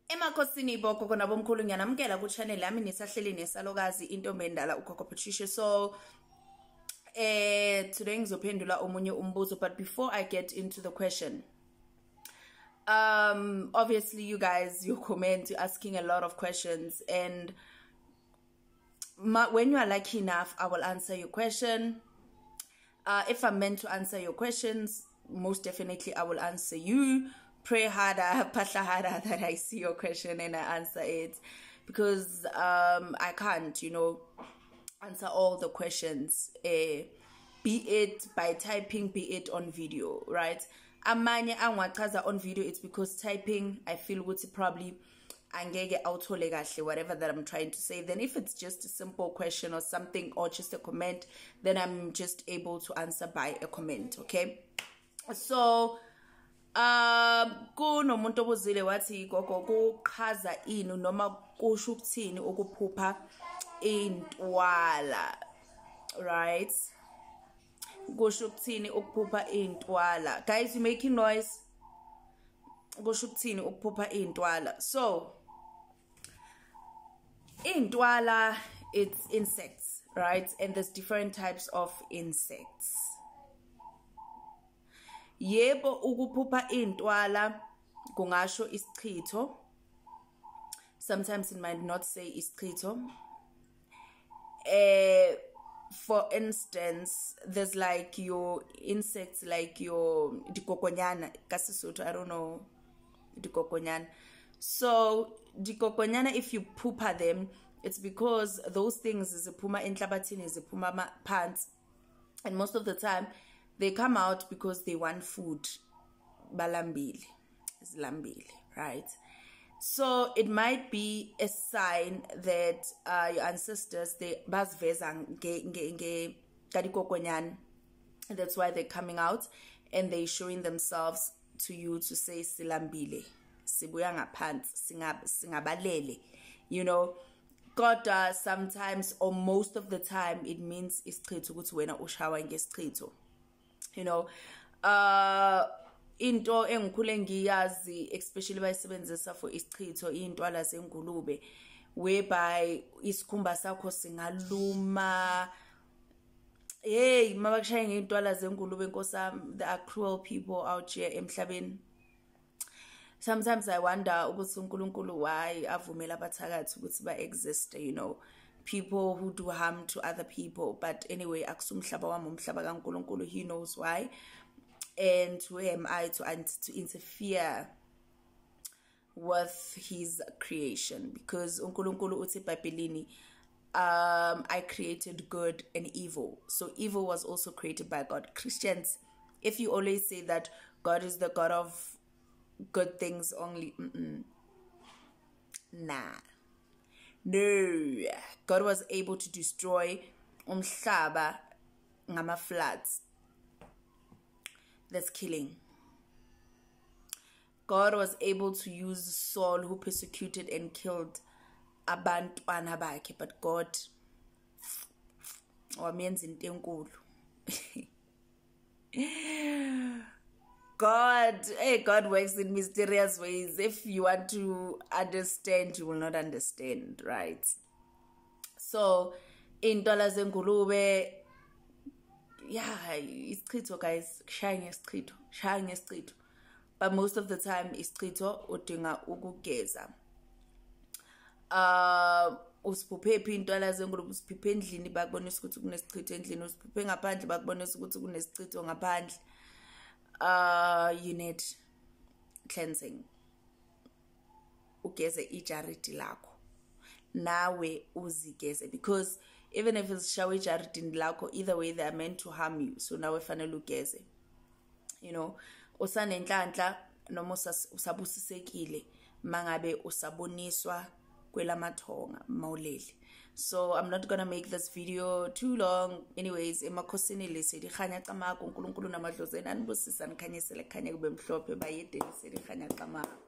Emakhosini boko kona bomkhulu ngiyanamkela ku channel yami nisahleli nesalokazi intombi endala uGogo Patricia. So today ngizophendula omunye umbuzo, but before I get into the question, obviously you guys, you comment, you're asking a lot of questions, and when you are lucky enough, I will answer your question. If I'm meant to answer your questions, most definitely I will answer you. Pray harder, patla harder that I see your question and I answer it, because I can't, answer all the questions, be it by typing, be it on video, right? Amanye angwaqhaza on video, it's because typing I feel ukuthi probably angeke awuthole kahle whatever that I'm trying to say. Then if it's just a simple question or something, or just a comment, then I'm just able to answer by a comment, okay? So kunomuntu obuzile wathi gogo kuqhaza ini noma kusho ukuthini ukuphupha intwala, right? Kusho ukuthini ukuphupha intwala? Guys, you making noise? Kusho ukuthini ukuphupha intwala? So intwala, it's insects, right? And there's different types of insects. Yebo, ukuphupha intwala kungasho isichitho. Sometimes it might not say isichitho. For instance, there's like your insects, like your dikokonyana, kasisuthu, I don't know, dikokonyana. So dikokonyana, if you pooper them, it's because those things ziphuma enhlabathini, ziphuma pants, and most of the time they come out because they want food. Balambili, zilambili, right? So it might be a sign that your ancestors, they basiveza nge kadikokonyana. That's why they're coming out and they're showing themselves to you to say silambile, sibuya ngaphansi, singabalele, Kodwa sometimes, or most of the time, it means isichitho, ukuthi wena ushawa ngesichitho. Into engikhule ngiyazi, especially bayisebenzisa for isichitho, intwala zengulube, whereby isikhumba sakho singaluma. Hey, mabakushaya ngeintwala zengulube nkosami, there are cruel people out here emhlabeni. Sometimes I wonder ukuthi uNkulunkulu why avumela abathakathi ukuthi ba exist, people who do harm to other people. But anyway, akusumhlaba wami umhlaba kaNkulunkulu, he knows why. And who am I to interfere with his creation? Because uNkulunkulu uthi eBhayibhelini, I created good and evil. So evil was also created by God. Christians, if you always say that God is the God of good things only, nah. No, God was able to destroy umhlaba ngama floods. That's killing. God was able to use Saul, who persecuted and killed abantwana bakhe, but God wamenza into enkulu. God works in mysterious ways. If you want to understand, you will not understand, right? So, intwala zengulube, yeah, isichitho, guys, shaya ngesichitho. But most of the time, isichitho udinga ukugeza. Usiphuphe intwala zengulube, usiphuphe endlini bakubonisa ukuthi kunesichitho endlini, usiphuphe ngaphandle bakubonisa ukuthi kunesichitho ngaphandle. You need cleansing. Ugeze ijaridi lakho. Nawe uzigeze, because even if it's shawe ijaridi lakho, either way they are meant to harm you. So nawe fanele ugeze. Usanenhlanhla noma usabusisekile mangabe usaboniswa kwelamathonga mawuleli. So I'm not gonna make this video too long. Anyways, emakhosini lesedi khanya qamako uNkulunkulu namadlozeni anibusisa nikhanyisele khanya kube mhlophe bayedeni sedi khanya qamako.